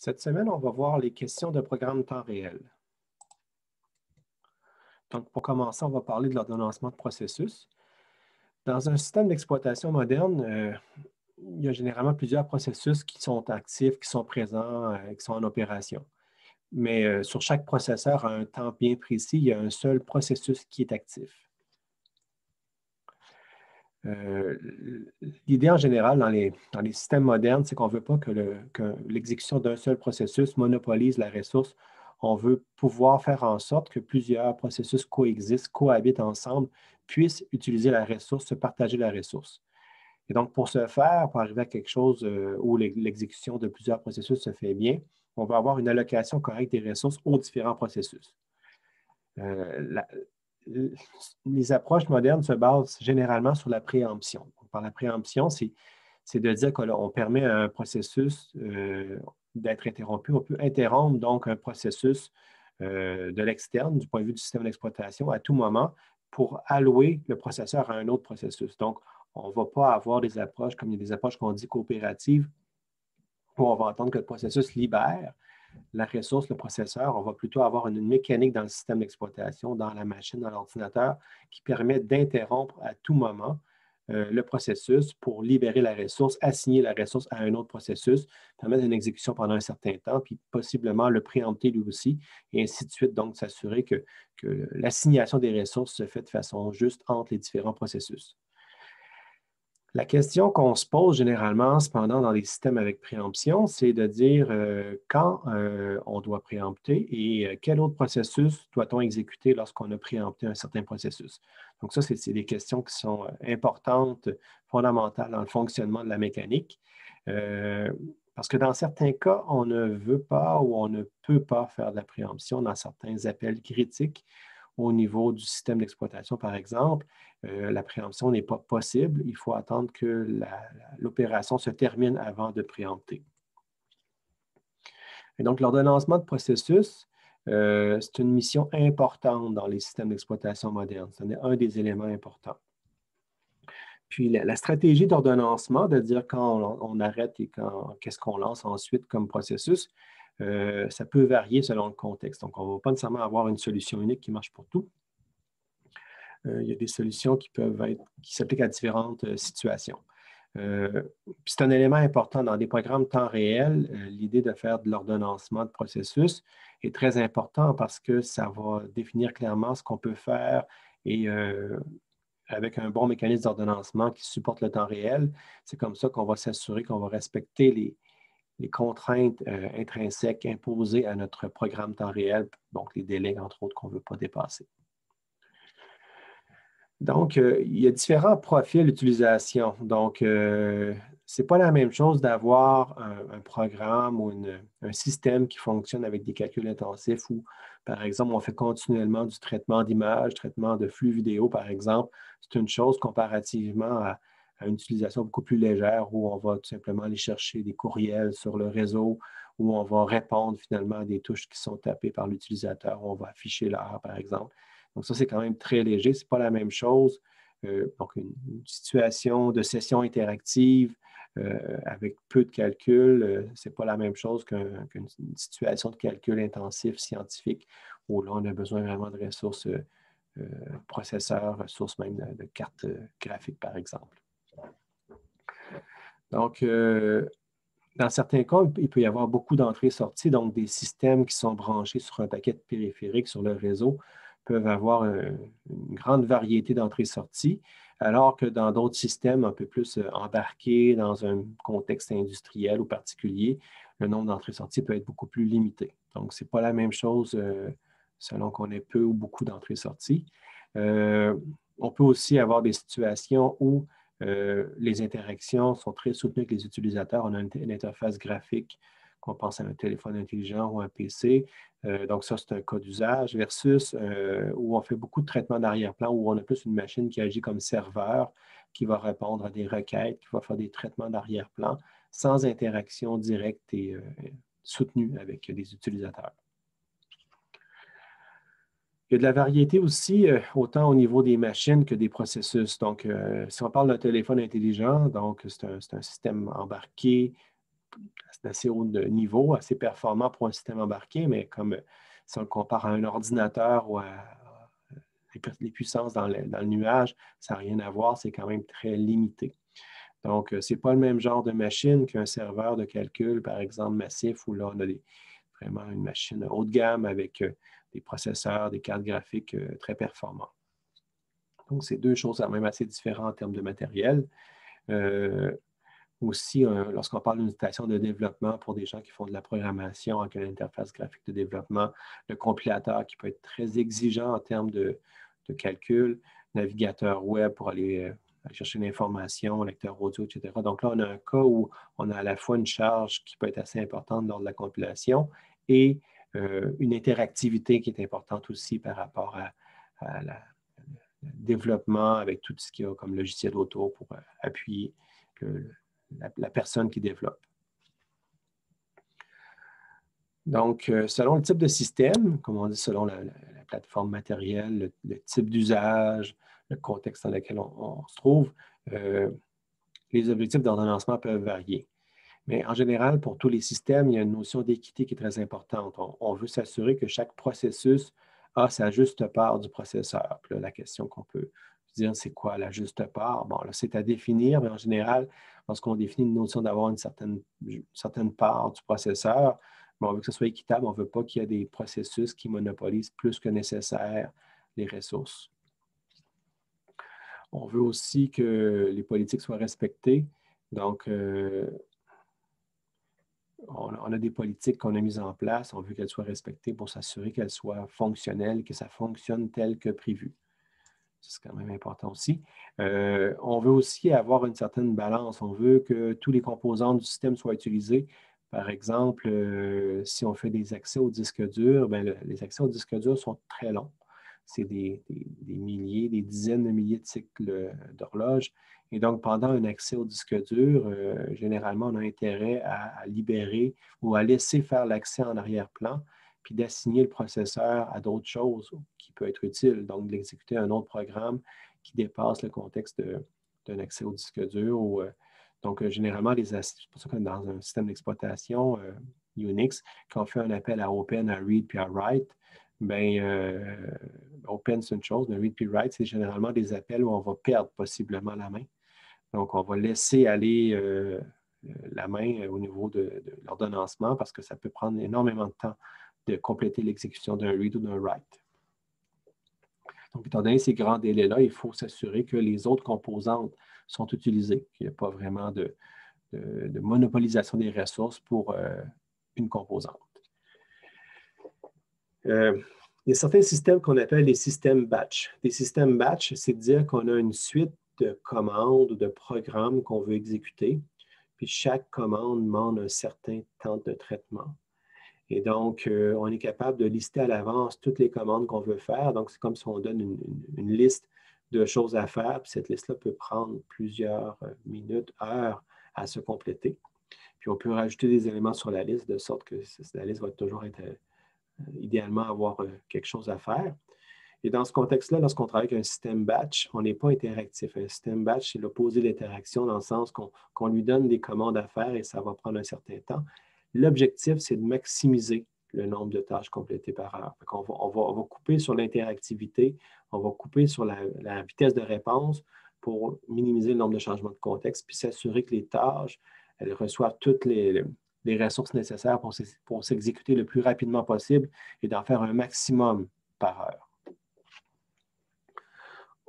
Cette semaine, on va voir les questions de programme temps réel. Donc, pour commencer, on va parler de l'ordonnancement de processus. Dans un système d'exploitation moderne, il y a généralement plusieurs processus qui sont actifs, qui sont présents, qui sont en opération. Mais sur chaque processeur, à un temps bien précis, il y a un seul processus qui est actif. L'idée en général dans les systèmes modernes, c'est qu'on ne veut pas que l'exécution d'un seul processus monopolise la ressource. On veut pouvoir faire en sorte que plusieurs processus coexistent, cohabitent ensemble, puissent utiliser la ressource, se partager la ressource. Et donc, pour ce faire, pour arriver à quelque chose où l'exécution de plusieurs processus se fait bien, on va avoir une allocation correcte des ressources aux différents processus. Les approches modernes se basent généralement sur la préemption. Par la préemption, c'est de dire qu'on permet à un processus d'être interrompu. On peut interrompre donc un processus de l'externe, du point de vue du système d'exploitation, à tout moment pour allouer le processeur à un autre processus. Donc, on ne va pas avoir des approches comme il y a des approches qu'on dit coopératives, où on va entendre que le processus libère la ressource, le processeur. On va plutôt avoir une mécanique dans le système d'exploitation, dans la machine, dans l'ordinateur, qui permet d'interrompre à tout moment le processus pour libérer la ressource, assigner la ressource à un autre processus, permettre une exécution pendant un certain temps, puis possiblement le préempter lui aussi, et ainsi de suite. Donc, s'assurer que l'assignation des ressources se fait de façon juste entre les différents processus. La question qu'on se pose généralement, cependant, dans les systèmes avec préemption, c'est de dire quand on doit préempter et quel autre processus doit-on exécuter lorsqu'on a préempté un certain processus. Donc ça, c'est des questions qui sont importantes, fondamentales dans le fonctionnement de la mécanique. Parce que dans certains cas, on ne veut pas ou on ne peut pas faire de la préemption dans certains appels critiques au niveau du système d'exploitation, par exemple. La préemption n'est pas possible. Il faut attendre que l'opération se termine avant de préempter. Et donc, l'ordonnancement de processus, c'est une mission importante dans les systèmes d'exploitation modernes. C'est un des éléments importants. Puis, la stratégie d'ordonnancement, de dire quand on arrête et qu'est-ce qu'on lance ensuite comme processus, ça peut varier selon le contexte. Donc, on ne va pas nécessairement avoir une solution unique qui marche pour tout. Il y a des solutions qui s'appliquent à différentes situations. C'est un élément important dans des programmes temps réel. L'idée de faire de l'ordonnancement de processus est très important parce que ça va définir clairement ce qu'on peut faire et avec un bon mécanisme d'ordonnancement qui supporte le temps réel, c'est comme ça qu'on va s'assurer qu'on va respecter les contraintes intrinsèques imposées à notre programme temps réel, donc les délais, entre autres, qu'on ne veut pas dépasser. Donc, il y a différents profils d'utilisation. Donc, ce n'est pas la même chose d'avoir un programme ou un système qui fonctionne avec des calculs intensifs où, par exemple, on fait continuellement du traitement d'images, traitement de flux vidéo, par exemple. C'est une chose comparativement à une utilisation beaucoup plus légère où on va tout simplement aller chercher des courriels sur le réseau, où on va répondre finalement à des touches qui sont tapées par l'utilisateur, où on va afficher l'heure, par exemple. Donc, ça, c'est quand même très léger. Ce n'est pas la même chose. Donc, une situation de session interactive avec peu de calcul, ce n'est pas la même chose qu'une situation de calcul intensif scientifique où là, on a besoin vraiment de ressources processeurs, ressources même de cartes graphiques, par exemple. Donc, dans certains cas, il peut y avoir beaucoup d'entrées-sorties, donc des systèmes qui sont branchés sur un paquet de périphériques sur le réseau peuvent avoir une grande variété d'entrées-sorties, alors que dans d'autres systèmes un peu plus embarqués dans un contexte industriel ou particulier, le nombre d'entrées-sorties peut être beaucoup plus limité. Donc, ce n'est pas la même chose selon qu'on ait peu ou beaucoup d'entrées-sorties. On peut aussi avoir des situations où les interactions sont très soutenues avec les utilisateurs. On a une interface graphique, qu'on pense à un téléphone intelligent ou un PC. Donc, ça, c'est un cas d'usage versus où on fait beaucoup de traitements d'arrière-plan, où on a plus une machine qui agit comme serveur, qui va répondre à des requêtes, qui va faire des traitements d'arrière-plan sans interaction directe et soutenue avec des utilisateurs. Il y a de la variété aussi, autant au niveau des machines que des processus. Donc, si on parle d'un téléphone intelligent, donc c'est un système embarqué d'assez haut niveau, assez performant pour un système embarqué, mais comme si on le compare à un ordinateur ou à les puissances dans le nuage, ça n'a rien à voir, c'est quand même très limité. Donc, ce n'est pas le même genre de machine qu'un serveur de calcul, par exemple, massif, où là, on a vraiment une machine haut de gamme avec des processeurs, des cartes graphiques très performants. Donc, c'est deux choses quand même assez différentes en termes de matériel. Aussi, lorsqu'on parle d'une station de développement pour des gens qui font de la programmation avec une interface graphique de développement, le compilateur qui peut être très exigeant en termes de calcul, navigateur web pour aller chercher l'information, lecteur audio, etc. Donc là, on a un cas où on a à la fois une charge qui peut être assez importante lors de la compilation et une interactivité qui est importante aussi par rapport à le développement avec tout ce qu'il y a comme logiciel autour pour appuyer la personne qui développe. Donc, selon le type de système, comme on dit, selon la plateforme matérielle, le type d'usage, le contexte dans lequel on se trouve, les objectifs d'ordonnancement peuvent varier. Mais en général, pour tous les systèmes, il y a une notion d'équité qui est très importante. On veut s'assurer que chaque processus a sa juste part du processeur. Puis là, la question qu'on peut se dire, c'est quoi la juste part? Bon, là, c'est à définir, mais en général, lorsqu'on définit une notion d'avoir une certaine part du processeur, mais on veut que ce soit équitable, on ne veut pas qu'il y ait des processus qui monopolisent plus que nécessaire les ressources. On veut aussi que les politiques soient respectées. Donc, on a des politiques qu'on a mises en place, on veut qu'elles soient respectées pour s'assurer qu'elles soient fonctionnelles, que ça fonctionne tel que prévu. C'est quand même important aussi. On veut aussi avoir une certaine balance. On veut que tous les composants du système soient utilisés. Par exemple, si on fait des accès au disque dur, bien, les accès au disque dur sont très longs. C'est des milliers, des dizaines de milliers de cycles d'horloge. Et donc, pendant un accès au disque dur, généralement, on a intérêt à libérer ou à laisser faire l'accès en arrière-plan, puis d'assigner le processeur à d'autres choses qui peuvent être utiles, donc d'exécuter un autre programme qui dépasse le contexte d'un accès au disque dur. Donc, généralement, c'est pour ça que dans un système d'exploitation Unix, quand on fait un appel à Open, à Read puis à Write, bien, Open, c'est une chose, mais Read puis Write, c'est généralement des appels où on va perdre possiblement la main. Donc, on va laisser aller la main au niveau de l'ordonnancement parce que ça peut prendre énormément de temps de compléter l'exécution d'un read ou d'un write. Donc, étant donné ces grands délais-là, il faut s'assurer que les autres composantes sont utilisées, qu'il n'y a pas vraiment de monopolisation des ressources pour une composante. Il y a certains systèmes qu'on appelle les systèmes batch. Des systèmes batch, c'est dire qu'on a une suite de commandes ou de programmes qu'on veut exécuter, puis chaque commande demande un certain temps de traitement. Et donc, on est capable de lister à l'avance toutes les commandes qu'on veut faire. Donc, c'est comme si on donne une liste de choses à faire, puis cette liste-là peut prendre plusieurs minutes, heures à se compléter. Puis, on peut rajouter des éléments sur la liste de sorte que la liste va toujours être idéalement avoir quelque chose à faire. Et dans ce contexte-là, lorsqu'on travaille avec un système batch, on n'est pas interactif. Un système batch, c'est l'opposé de l'interaction dans le sens qu'on lui donne des commandes à faire et ça va prendre un certain temps. L'objectif, c'est de maximiser le nombre de tâches complétées par heure. On va couper sur l'interactivité, on va couper sur la vitesse de réponse pour minimiser le nombre de changements de contexte, puis s'assurer que les tâches, elles reçoivent toutes les ressources nécessaires pour s'exécuter le plus rapidement possible et d'en faire un maximum par heure.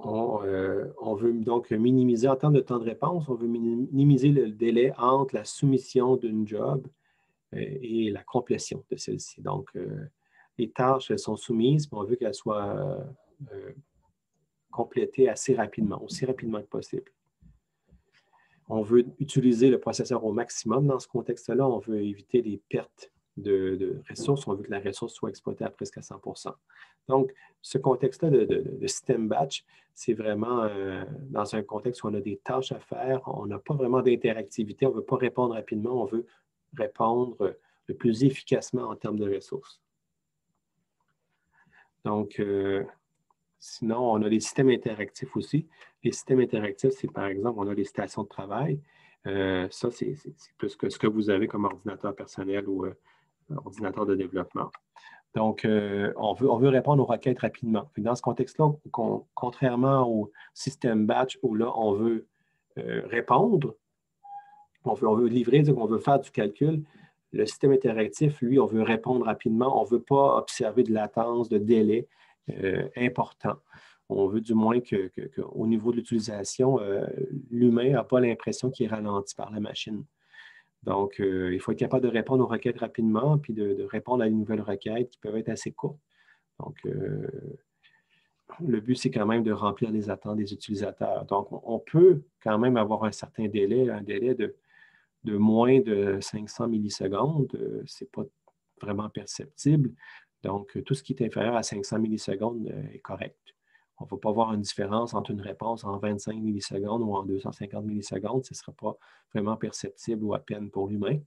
On veut donc minimiser, en termes de temps de réponse, on veut minimiser le délai entre la soumission d'une job et la complétion de celle-ci. Donc, les tâches, elles sont soumises, mais on veut qu'elles soient complétées assez rapidement, aussi rapidement que possible. On veut utiliser le processeur au maximum dans ce contexte-là. On veut éviter les pertes de ressources. On veut que la ressource soit exploitée à presque à 100 %. Donc, ce contexte-là de système batch, c'est vraiment dans un contexte où on a des tâches à faire, on n'a pas vraiment d'interactivité, on ne veut pas répondre rapidement, on veut répondre le plus efficacement en termes de ressources. Donc, sinon, on a les systèmes interactifs aussi. Les systèmes interactifs, c'est par exemple, on a les stations de travail. Ça, c'est plus que ce que vous avez comme ordinateur personnel ou ordinateur de développement. Donc, on veut répondre aux requêtes rapidement. Puis dans ce contexte-là, contrairement au système batch où là, on veut répondre, on veut livrer, on veut faire du calcul, le système interactif, lui, on veut répondre rapidement. On ne veut pas observer de latence, de délai important. On veut du moins qu'au niveau de l'utilisation, l'humain n'a pas l'impression qu'il est ralenti par la machine. Donc, il faut être capable de répondre aux requêtes rapidement, puis de répondre à des nouvelles requêtes qui peuvent être assez courtes. Donc, le but, c'est quand même de remplir les attentes des utilisateurs. Donc, on peut quand même avoir un certain délai, un délai de moins de 500 millisecondes. Ce n'est pas vraiment perceptible. Donc, tout ce qui est inférieur à 500 millisecondes est correct. On ne va pas voir une différence entre une réponse en 25 millisecondes ou en 250 millisecondes. Ce ne sera pas vraiment perceptible ou à peine pour l'humain.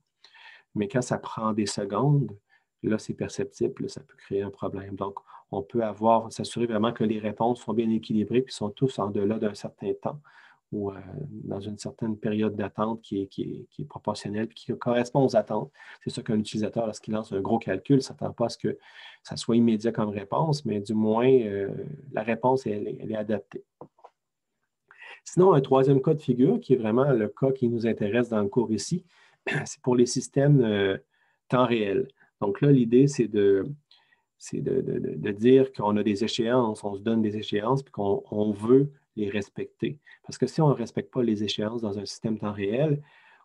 Mais quand ça prend des secondes, là, c'est perceptible, là, ça peut créer un problème. Donc, on peut s'assurer vraiment que les réponses sont bien équilibrées et sont tous en delà d'un certain temps ou dans une certaine période d'attente qui est proportionnelle et qui correspond aux attentes. C'est sûr qu'un utilisateur, lorsqu'il lance un gros calcul, ne s'attend pas à ce que ça soit immédiat comme réponse, mais du moins, la réponse, elle est adaptée. Sinon, un troisième cas de figure, qui est vraiment le cas qui nous intéresse dans le cours ici, c'est pour les systèmes temps réel. Donc là, l'idée, c'est de dire qu'on a des échéances, on se donne des échéances, puis qu'on veut les respecter. Parce que si on ne respecte pas les échéances dans un système temps réel,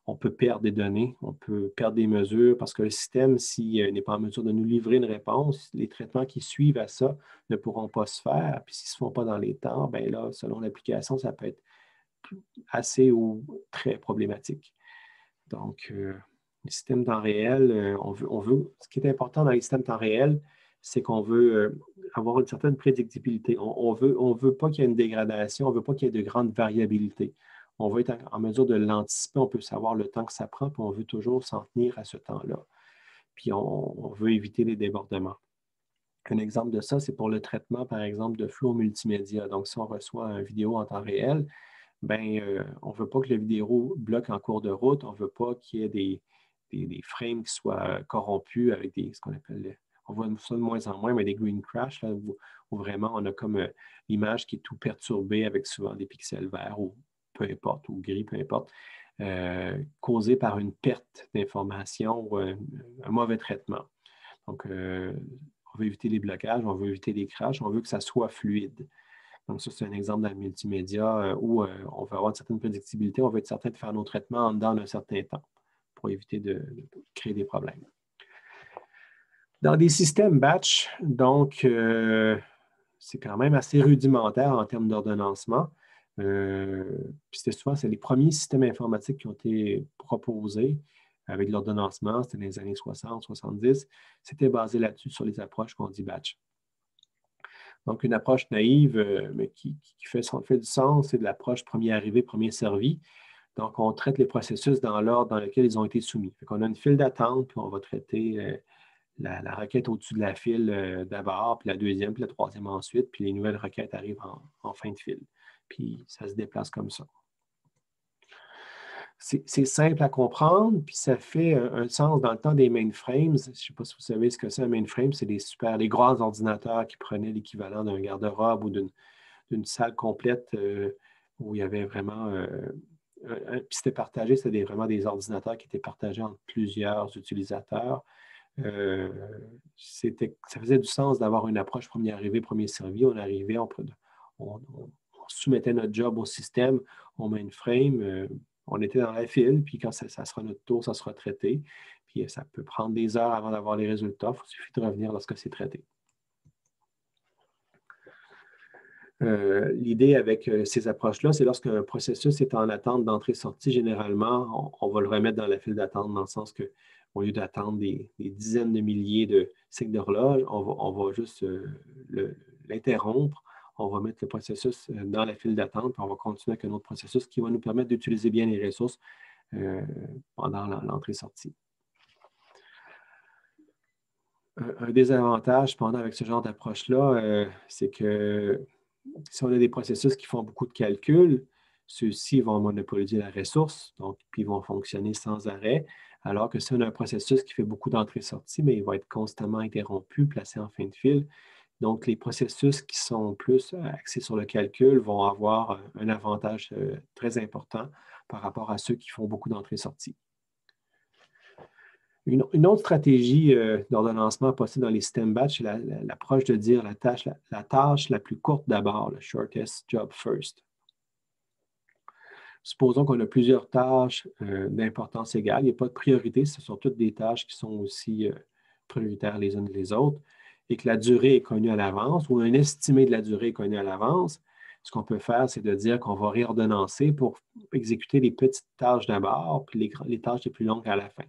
on peut perdre des données, on peut perdre des mesures, parce que le système, s'il n'est pas en mesure de nous livrer une réponse, les traitements qui suivent à ça ne pourront pas se faire. Puis s'ils ne se font pas dans les temps, bien là, selon l'application, ça peut être assez ou très problématique. Donc, les systèmes temps réel, ce qui est important dans les systèmes temps réel, c'est qu'on veut avoir une certaine prédictibilité. On veut pas qu'il y ait une dégradation, on ne veut pas qu'il y ait de grandes variabilités. On veut être en mesure de l'anticiper, on peut savoir le temps que ça prend, puis on veut toujours s'en tenir à ce temps-là. Puis on veut éviter les débordements. Un exemple de ça, c'est pour le traitement, par exemple, de flow multimédia. Donc, si on reçoit une vidéo en temps réel, ben, on ne veut pas que la vidéo bloque en cours de route, on ne veut pas qu'il y ait des frames qui soient corrompus avec ce qu'on appelle, on voit ça de moins en moins, mais des green crash, là, où vraiment on a comme l'image qui est tout perturbée avec souvent des pixels verts ou peu importe, ou gris, peu importe, causé par une perte d'information ou un mauvais traitement. Donc, on veut éviter les blocages, on veut éviter les crashs, on veut que ça soit fluide. Donc, ça, c'est un exemple dans le multimédia où on veut avoir une certaine prédictibilité, on veut être certain de faire nos traitements dans un certain temps pour éviter de créer des problèmes. Dans des systèmes batch, donc, c'est quand même assez rudimentaire en termes d'ordonnancement. Puis souvent, c'est les premiers systèmes informatiques qui ont été proposés avec l'ordonnancement, c'était dans les années 60, 70. C'était basé là-dessus sur les approches qu'on dit batch. Donc, une approche naïve, mais qui fait du sens, c'est de l'approche premier arrivé, premier servi. Donc, on traite les processus dans l'ordre dans lequel ils ont été soumis. On a une file d'attente, puis on va traiter la requête au-dessus de la file d'abord, puis la deuxième, puis la troisième ensuite, puis les nouvelles requêtes arrivent en fin de file. Puis ça se déplace comme ça. C'est simple à comprendre, puis ça fait un sens dans le temps des mainframes. Je ne sais pas si vous savez ce que c'est un mainframe, c'est les grands ordinateurs qui prenaient l'équivalent d'un garde-robe ou d'une salle complète où il y avait vraiment... puis c'était partagé, c'était vraiment des ordinateurs qui étaient partagés entre plusieurs utilisateurs. Ça faisait du sens d'avoir une approche premier arrivé, premier servi. On arrivait, on soumettait notre job au système, on mainframe, on était dans la file, puis quand ça sera notre tour, ça sera traité. Puis ça peut prendre des heures avant d'avoir les résultats. Il suffit de revenir lorsque c'est traité. L'idée avec ces approches-là, c'est lorsqu'un processus est en attente d'entrée-sortie, généralement, on va le remettre dans la file d'attente, dans le sens qu'au lieu d'attendre des dizaines de milliers de cycles d'horloge, on va juste l'interrompre. On va mettre le processus dans la file d'attente, puis on va continuer avec un autre processus qui va nous permettre d'utiliser bien les ressources pendant l'entrée-sortie. Un désavantage, cependant, avec ce genre d'approche-là, c'est que si on a des processus qui font beaucoup de calculs, ceux-ci vont monopoliser la ressource, donc puis vont fonctionner sans arrêt, alors que si on a un processus qui fait beaucoup d'entrées-sorties, mais il va être constamment interrompu, placé en fin de fil. Donc, les processus qui sont plus axés sur le calcul vont avoir un avantage très important par rapport à ceux qui font beaucoup d'entrées-sorties. Une autre stratégie d'ordonnancement possible dans les systèmes batch, c'est l'approche de dire la tâche la plus courte d'abord, le shortest job first. Supposons qu'on a plusieurs tâches d'importance égale. Il n'y a pas de priorité. Ce sont toutes des tâches qui sont aussi prioritaires les unes les autres et que la durée est connue à l'avance ou un estimé de la durée est connu à l'avance. Ce qu'on peut faire, c'est de dire qu'on va réordonnancer pour exécuter les petites tâches d'abord puis les tâches les plus longues à la fin.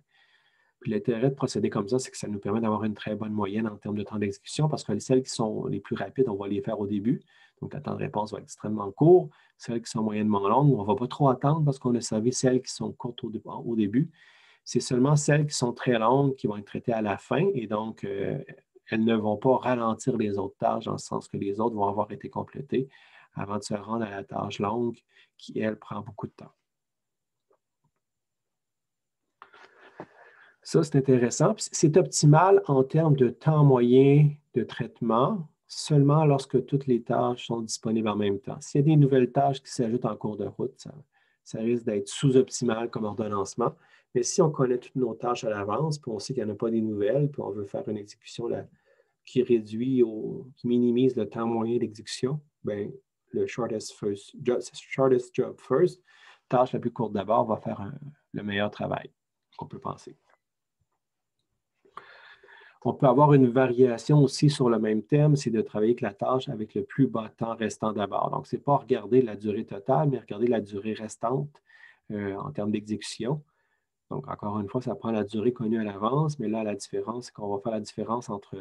Puis l'intérêt de procéder comme ça, c'est que ça nous permet d'avoir une très bonne moyenne en termes de temps d'exécution parce que celles qui sont les plus rapides, on va les faire au début. Donc, le temps de réponse va être extrêmement court. Celles qui sont moyennement longues, on ne va pas trop attendre parce qu'on a servi celles qui sont courtes au début. C'est seulement celles qui sont très longues qui vont être traitées à la fin et donc, elles ne vont pas ralentir les autres tâches dans le sens que les autres vont avoir été complétées avant de se rendre à la tâche longue qui, elle, prend beaucoup de temps. Ça, c'est intéressant. C'est optimal en termes de temps moyen de traitement seulement lorsque toutes les tâches sont disponibles en même temps. S'il y a des nouvelles tâches qui s'ajoutent en cours de route, ça risque d'être sous-optimal comme ordonnancement. Mais si on connaît toutes nos tâches à l'avance, puis on sait qu'il n'y en a pas des nouvelles, puis on veut faire une exécution qui qui minimise le temps moyen d'exécution, bien, le shortest job first, tâche la plus courte d'abord, va faire le meilleur travail qu'on peut penser. On peut avoir une variation aussi sur le même thème, c'est de travailler avec la tâche avec le plus bas temps restant d'abord. Donc, ce n'est pas regarder la durée totale, mais regarder la durée restante en termes d'exécution. Donc, encore une fois, ça prend la durée connue à l'avance, mais là, la différence, c'est qu'on va faire la différence entre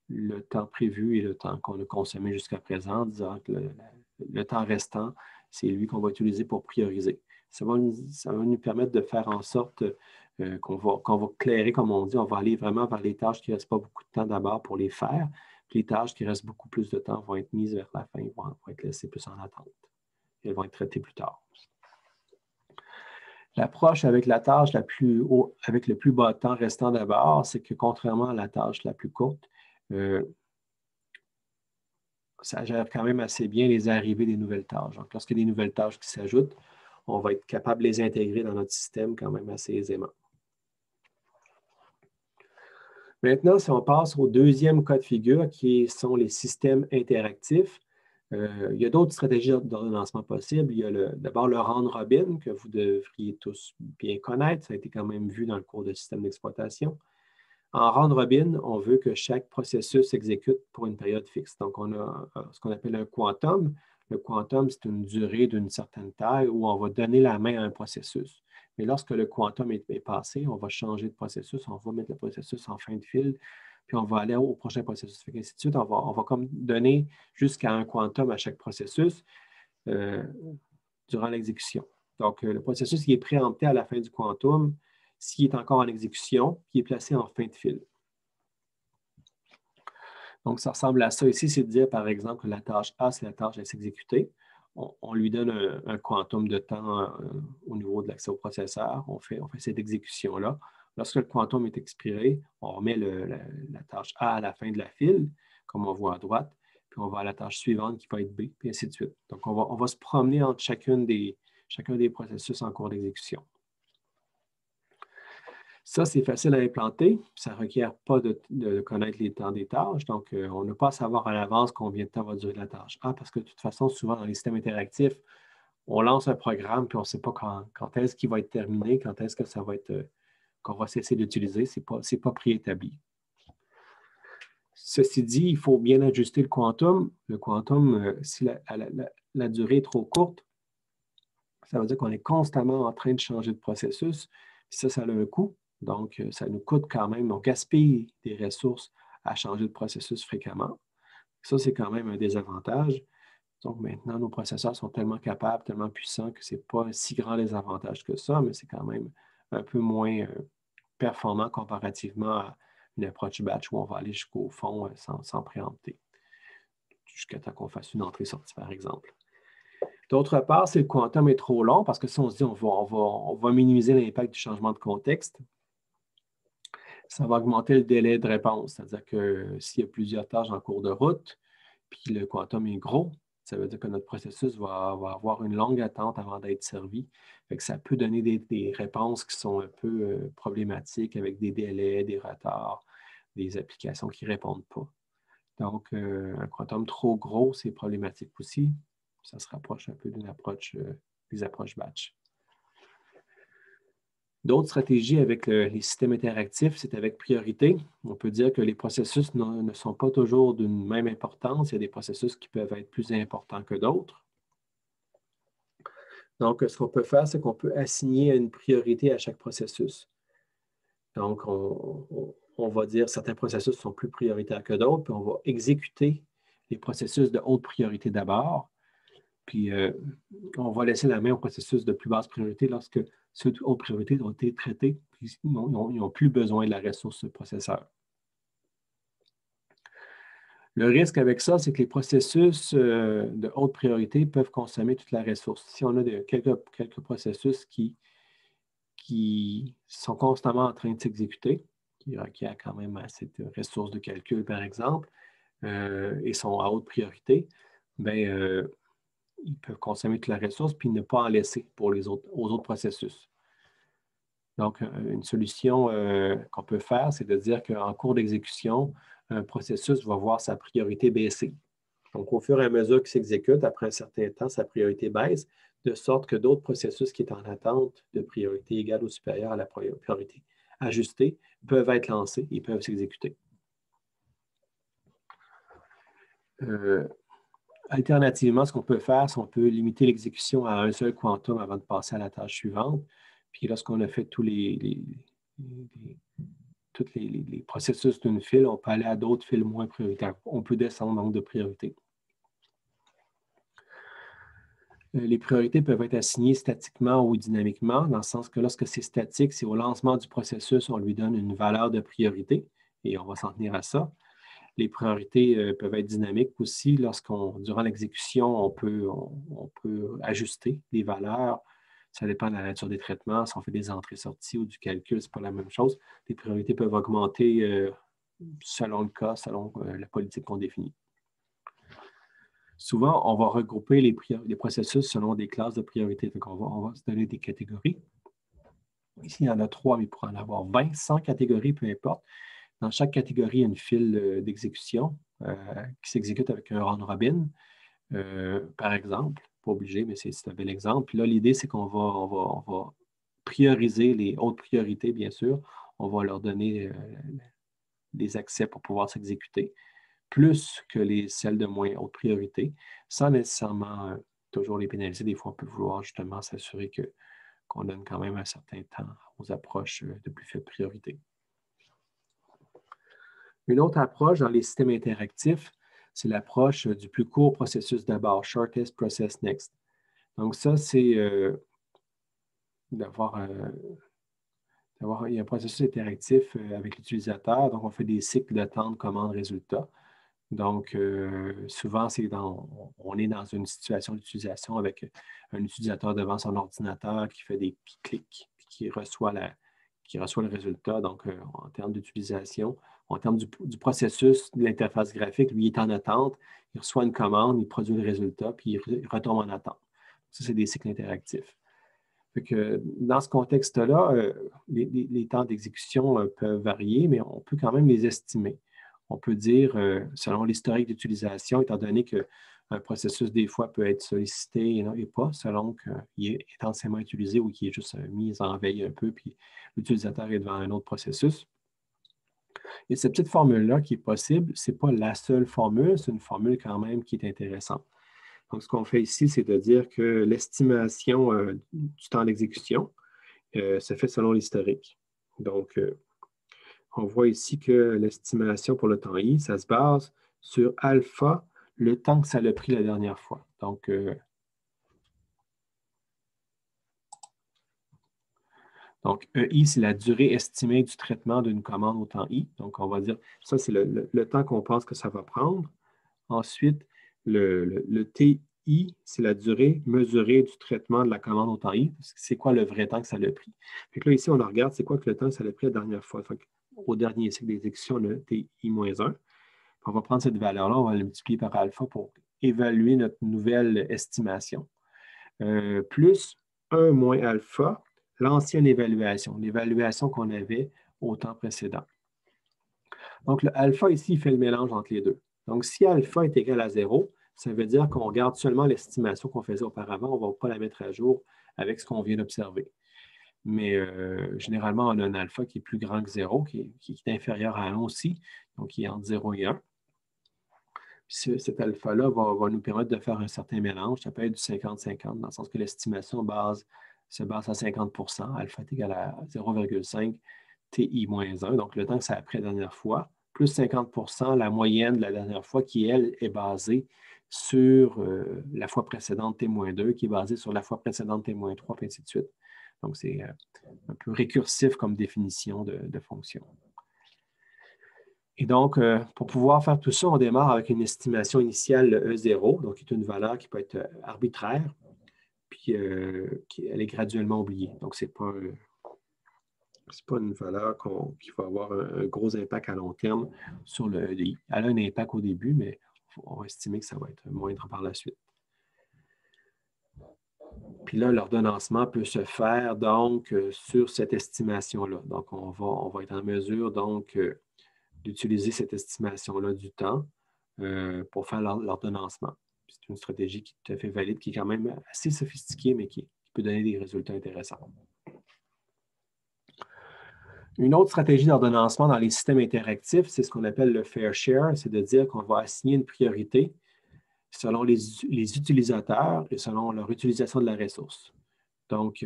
le temps prévu et le temps qu'on a consommé jusqu'à présent, disant que le temps restant, c'est lui qu'on va utiliser pour prioriser. Ça va nous permettre de faire en sorte qu'on va clairer, comme on dit, on va aller vraiment vers les tâches qui ne restent pas beaucoup de temps d'abord pour les faire. Puis les tâches qui restent beaucoup plus de temps vont être mises vers la fin, vont être laissées plus en attente. Elles vont être traitées plus tard. L'approche avec la tâche avec le plus bas temps restant d'abord, c'est que contrairement à la tâche la plus courte, ça gère quand même assez bien les arrivées des nouvelles tâches. Donc, lorsqu'il y a des nouvelles tâches qui s'ajoutent, on va être capable de les intégrer dans notre système quand même assez aisément. Maintenant, si on passe au deuxième cas de figure, qui sont les systèmes interactifs, il y a d'autres stratégies d'ordonnancement possibles. Il y a d'abord le round robin, que vous devriez tous bien connaître. Ça a été quand même vu dans le cours de système d'exploitation. En round robin, on veut que chaque processus s'exécute pour une période fixe. Donc, on a ce qu'on appelle un quantum. Le quantum, c'est une durée d'une certaine taille où on va donner la main à un processus. Mais lorsque le quantum est passé, on va changer de processus, on va mettre le processus en fin de fil, puis on va aller au prochain processus. Et ainsi de suite, on va comme donner jusqu'à un quantum à chaque processus durant l'exécution. Donc, le processus qui est préempté à la fin du quantum, s'il est encore en exécution, qui est placé en fin de fil. Donc, ça ressemble à ça ici, c'est de dire, par exemple, que la tâche A, c'est la tâche à s'exécuter. On lui donne un quantum de temps au niveau de l'accès au processeur. On fait cette exécution-là. Lorsque le quantum est expiré, on remet la tâche A à la fin de la file, comme on voit à droite, puis on va à la tâche suivante qui va être B, puis ainsi de suite. Donc, on va se promener entre chacun des processus en cours d'exécution. Ça, c'est facile à implanter. Ça ne requiert pas de connaître les temps des tâches. Donc, on n'a pas à savoir à l'avance combien de temps va durer la tâche A, parce que de toute façon, souvent dans les systèmes interactifs, on lance un programme puis on ne sait pas quand est-ce qu'il va être terminé, quand est-ce que ça va être qu'on va cesser d'utiliser. Ce n'est pas préétabli. Ceci dit, il faut bien ajuster le quantum. Le quantum, si la durée est trop courte, ça veut dire qu'on est constamment en train de changer de processus. Ça a un coût. Donc, ça nous coûte quand même, on gaspille des ressources à changer de processus fréquemment. Ça, c'est quand même un désavantage. Donc, maintenant, nos processeurs sont tellement capables, tellement puissants que ce n'est pas si grand désavantage que ça, mais c'est quand même un peu moins performant comparativement à une approche batch où on va aller jusqu'au fond sans préempter, jusqu'à temps qu'on fasse une entrée-sortie, par exemple. D'autre part, si le quantum est trop long, parce que si on se dit on va minimiser l'impact du changement de contexte, ça va augmenter le délai de réponse. C'est-à-dire que s'il y a plusieurs tâches en cours de route, puis le quantum est gros, ça veut dire que notre processus va avoir une longue attente avant d'être servi. Fait que ça peut donner des réponses qui sont un peu problématiques avec des délais, des retards, des applications qui ne répondent pas. Donc, un quantum trop gros, c'est problématique aussi. Ça se rapproche un peu d'une approche, des approches batch. D'autres stratégies avec les systèmes interactifs, c'est avec priorité. On peut dire que les processus ne sont pas toujours d'une même importance. Il y a des processus qui peuvent être plus importants que d'autres. Donc, ce qu'on peut faire, c'est qu'on peut assigner une priorité à chaque processus. Donc, on va dire que certains processus sont plus prioritaires que d'autres, puis on va exécuter les processus de haute priorité d'abord, puis on va laisser la main aux processus de plus basse priorité lorsque ceux de haute priorité ont été traités, puis ils n'ont plus besoin de la ressource processeur. Le risque avec ça, c'est que les processus de haute priorité peuvent consommer toute la ressource. Si on a quelques processus qui sont constamment en train de s'exécuter, qui requièrent quand même assez de ressources de calcul, par exemple, et sont à haute priorité, bien, ils peuvent consommer toute la ressource puis ne pas en laisser pour aux autres processus. Donc, une solution qu'on peut faire, c'est de dire qu'en cours d'exécution, un processus va voir sa priorité baisser. Donc, au fur et à mesure qu'il s'exécute, après un certain temps, sa priorité baisse, de sorte que d'autres processus qui sont en attente de priorité égale ou supérieure à la priorité ajustée peuvent être lancés et peuvent s'exécuter. Alternativement, ce qu'on peut faire, c'est qu'on peut limiter l'exécution à un seul quantum avant de passer à la tâche suivante. Puis lorsqu'on a fait tous les processus d'une file, on peut aller à d'autres files moins prioritaires. On peut descendre donc de priorité. Les priorités peuvent être assignées statiquement ou dynamiquement, dans le sens que lorsque c'est statique, c'est au lancement du processus, on lui donne une valeur de priorité et on va s'en tenir à ça. Les priorités peuvent être dynamiques aussi. Durant l'exécution, on peut ajuster les valeurs. Ça dépend de la nature des traitements. Si on fait des entrées-sorties ou du calcul, ce n'est pas la même chose. Les priorités peuvent augmenter selon le cas, selon la politique qu'on définit. Souvent, on va regrouper les processus selon des classes de priorité. Donc, on va se donner des catégories. Ici, il y en a 3, mais il pourrait en avoir 20, 100 catégories, peu importe. Dans chaque catégorie, il y a une file d'exécution qui s'exécute avec un round robin, par exemple. Pas obligé, mais c'est un bel exemple. Puis là, l'idée, c'est qu'on va prioriser les hautes priorités, bien sûr. On va leur donner des accès pour pouvoir s'exécuter, plus que celles de moins haute priorité, sans nécessairement toujours les pénaliser. Des fois, on peut vouloir justement s'assurer qu'on donne quand même un certain temps aux approches de plus faible priorité. Une autre approche dans les systèmes interactifs, c'est l'approche du plus court processus d'abord, shortest process next. Donc ça, c'est d'avoir il y a un processus interactif avec l'utilisateur. Donc, on fait des cycles de temps de commande-résultat. Donc, souvent, on est dans une situation d'utilisation avec un utilisateur devant son ordinateur qui fait des clics, qui reçoit le résultat. Donc, en termes d'utilisation, en termes du processus de l'interface graphique, lui, il est en attente, il reçoit une commande, il produit le résultat, puis il retombe en attente. Ça, c'est des cycles interactifs. Fait que, dans ce contexte-là, les temps d'exécution peuvent varier, mais on peut quand même les estimer. On peut dire, selon l'historique d'utilisation, étant donné qu'un processus, des fois, peut être sollicité et pas, selon qu'il est intensément utilisé ou qu'il est juste mis en veille un peu, puis l'utilisateur est devant un autre processus. Et cette petite formule-là qui est possible, ce n'est pas la seule formule, c'est une formule quand même qui est intéressante. Donc, ce qu'on fait ici, c'est de dire que l'estimation du temps d'exécution se fait selon l'historique. Donc, on voit ici que l'estimation pour le temps i, ça se base sur alpha, le temps que ça a pris la dernière fois. Donc, EI, c'est la durée estimée du traitement d'une commande au temps i. Donc, on va dire, ça, c'est le temps qu'on pense que ça va prendre. Ensuite, le T I, c'est la durée mesurée du traitement de la commande au temps I. C'est quoi le vrai temps que ça a pris? Fait que là, ici, on regarde c'est quoi que le temps que ça a pris la dernière fois. Fait au dernier cycle d'exécution, on a TI-1. On va prendre cette valeur-là, on va la multiplier par alpha pour évaluer notre nouvelle estimation. Plus 1 moins alpha, l'ancienne évaluation, l'évaluation qu'on avait au temps précédent. Donc, le alpha ici, il fait le mélange entre les deux. Donc, si alpha est égal à 0, ça veut dire qu'on garde seulement l'estimation qu'on faisait auparavant, on ne va pas la mettre à jour avec ce qu'on vient d'observer. Mais généralement, on a un alpha qui est plus grand que 0, qui est inférieur à 1 aussi, donc qui est entre 0 et 1. Cet alpha-là va nous permettre de faire un certain mélange. Ça peut être du 50-50, dans le sens que l'estimation se base à 50 alpha est égal à 0,5 TI-1, donc le temps que ça a pris la dernière fois, plus 50 la moyenne de la dernière fois, qui, elle, est basée sur la fois précédente T-2, qui est basée sur la fois précédente T-3, et ainsi de suite. Donc, c'est un peu récursif comme définition de fonction. Et donc, pour pouvoir faire tout ça, on démarre avec une estimation initiale E0, donc qui est une valeur qui peut être arbitraire, puis elle est graduellement oubliée. Donc, ce n'est pas une valeur qui va avoir un gros impact à long terme sur le EDI. Elle a un impact au début, mais on va estimer que ça va être moindre par la suite. Puis là, l'ordonnancement peut se faire donc sur cette estimation-là. Donc, on va être en mesure donc d'utiliser cette estimation-là du temps pour faire l'ordonnancement. C'est une stratégie qui est tout à fait valide, qui est quand même assez sophistiquée, mais qui peut donner des résultats intéressants. Une autre stratégie d'ordonnancement dans les systèmes interactifs, c'est ce qu'on appelle le fair share, c'est de dire qu'on va assigner une priorité selon les utilisateurs et selon leur utilisation de la ressource. Donc,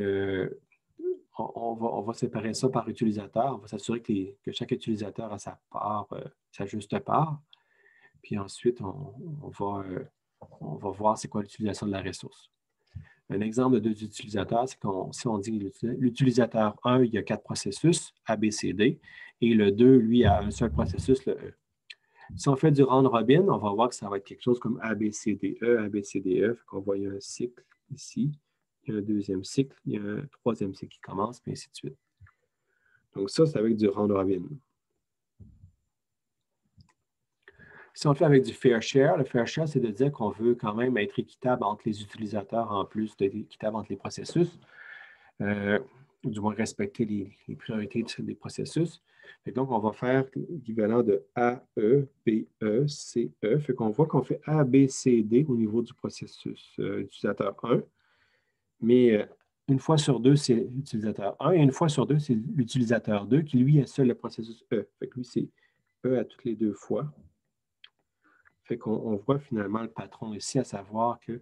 on va séparer ça par utilisateur. On va s'assurer que chaque utilisateur a sa part, sa juste part. Puis ensuite, on va voir c'est quoi l'utilisation de la ressource. Un exemple de deux utilisateurs, c'est si on dit l'utilisateur 1, il y a 4 processus, A, B, C, D, et le 2, lui, a un seul processus, le E. Si on fait du round robin, on va voir que ça va être quelque chose comme A, B, C, D, E, A, B, C, D, E. On voit qu'il y a un cycle ici, il y a un deuxième cycle, il y a un troisième cycle qui commence, puis ainsi de suite. Donc ça, c'est avec du round robin. Si on le fait avec du fair share, le fair share, c'est de dire qu'on veut quand même être équitable entre les utilisateurs en plus d'être équitable entre les processus, du moins respecter les priorités des processus. Et donc, on va faire l'équivalent de A, E, B, E, C, E. Fait qu'on voit qu'on fait A, B, C, D au niveau du processus utilisateur 1, mais une fois sur deux, c'est l'utilisateur 1 et une fois sur deux, c'est l'utilisateur 2 qui, lui, est seul le processus E. Fait que lui, c'est E à toutes les deux fois. Fait qu'on voit finalement le patron ici, à savoir que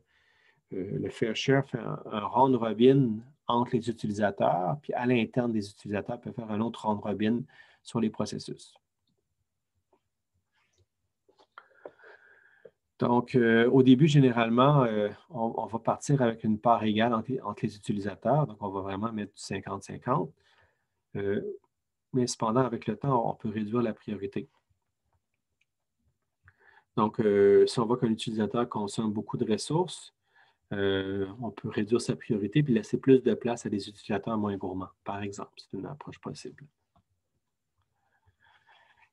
le fair share fait un round robin entre les utilisateurs, puis à l'interne des utilisateurs, peut faire un autre round robin sur les processus. Donc, au début, généralement, on va partir avec une part égale entre les utilisateurs. Donc, on va vraiment mettre du 50-50. Mais cependant, avec le temps, on peut réduire la priorité. Donc, si on voit qu'un utilisateur consomme beaucoup de ressources, on peut réduire sa priorité et laisser plus de place à des utilisateurs moins gourmands, par exemple. C'est une approche possible.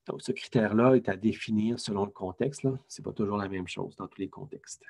Donc, ce critère-là est à définir selon le contexte. Ce n'est pas toujours la même chose dans tous les contextes.